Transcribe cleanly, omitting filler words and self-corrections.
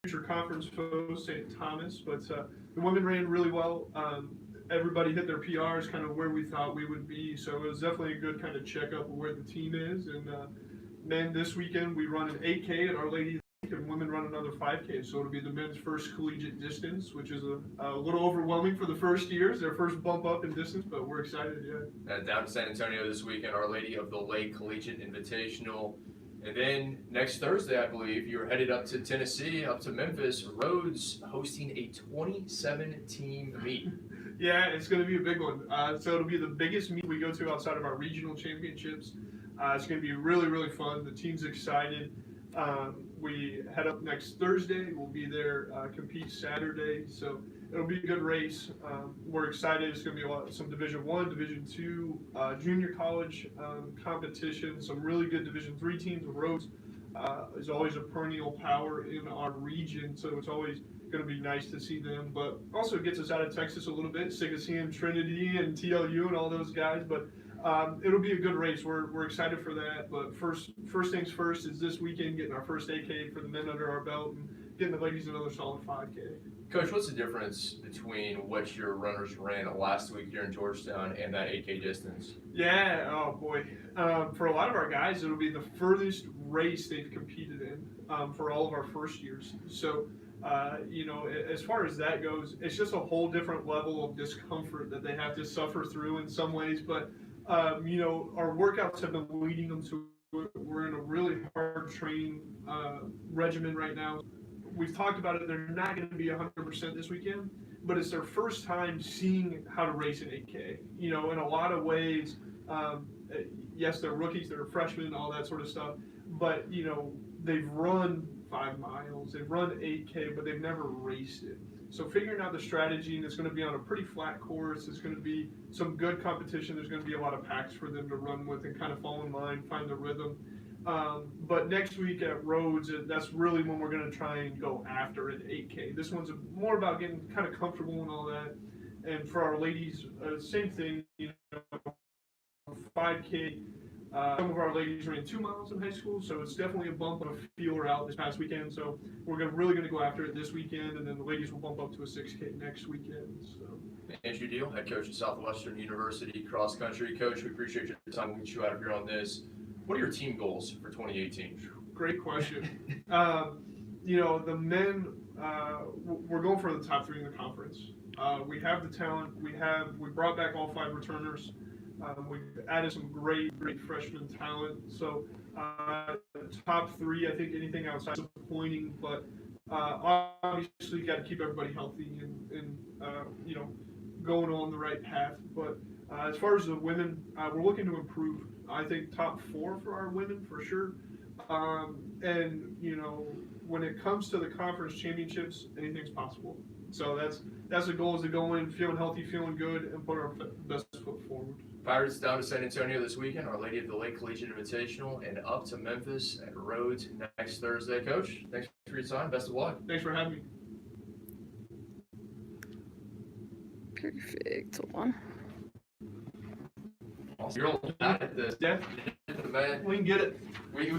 future conference foe, St. Thomas, but the women ran really well. Everybody hit their PRs, kind of where we thought we would be. So it was definitely a good kind of checkup of where the team is. And men, this weekend we run an 8K at Our Lady, and women run another 5K. So it'll be the men's first collegiate distance, which is a little overwhelming for the first years, their first bump up in distance, but we're excited, yeah. Down to San Antonio this weekend, Our Lady of the Lake Collegiate Invitational. And then next Thursday, I believe, you're headed up to Tennessee, up to Memphis. Rhodes hosting a 27-team meet. Yeah, it's going to be a big one. So it'll be the biggest meet we go to outside of our regional championships. It's going to be really, really fun. The team's excited. We head up next Thursday. We'll be there, compete Saturday. So it'll be a good race. We're excited. It's going to be some Division I, Division II, junior college competition. Some really good Division III teams. Rhodes is always a perennial power in our region, so it's always going to be nice to see them. But also it gets us out of Texas a little bit. Sick of seeing Trinity and TLU and all those guys. But it'll be a good race. We're excited for that. But first things first is this weekend getting our first 8K for the men under our belt and getting the ladies another solid 5K. Coach, what's the difference between what your runners ran last week here in Georgetown and that 8K distance? Yeah, oh boy. For a lot of our guys, it'll be the furthest race they've competed in for all of our first years. So, as far as that goes, it's just a whole different level of discomfort that they have to suffer through in some ways. But, our workouts have been leading them to it. We're in a really hard training regimen right now. We've talked about it. They're not going to be 100% this weekend, but it's their first time seeing how to race an 8K. In a lot of ways, yes, they're rookies, they're freshmen, all that sort of stuff, but, they've run 5 miles, they've run 8K, but they've never raced it. So figuring out the strategy, and it's going to be on a pretty flat course, it's going to be some good competition, there's going to be a lot of packs for them to run with and kind of fall in line, find the rhythm. But next week at Rhodes, that's really when we're going to try and go after an 8K. This one's more about getting kind of comfortable and all that. And for our ladies, same thing, 5K. Some of our ladies ran 2 miles in high school, so it's definitely a bump of a feeler out this past weekend. So we're really going to go after it this weekend, and then the ladies will bump up to a 6K next weekend. So. Andrew Deal, head coach at Southwestern University cross country. Coach, we appreciate your time. We'll get you out of here on this. What are your team goals for 2018? Great question. The men, we're going for the top 3 in the conference. We have the talent. We brought back all 5 returners. We've added some great freshman talent. So top 3, I think anything outside is disappointing, but obviously got to keep everybody healthy and going on the right path. But as far as the women, we're looking to improve. I think top 4 for our women for sure. And when it comes to the conference championships, anything's possible. So that's the goal, is to go in feeling healthy, feeling good, and put our best foot forward. Pirates down to San Antonio this weekend, Our Lady of the Lake Collegiate Invitational, and up to Memphis at Rhodes next Thursday. Coach, thanks for your time. Best of luck. Thanks for having me. Perfect. Hold on. You're all at this. Yeah, Man, we can get it.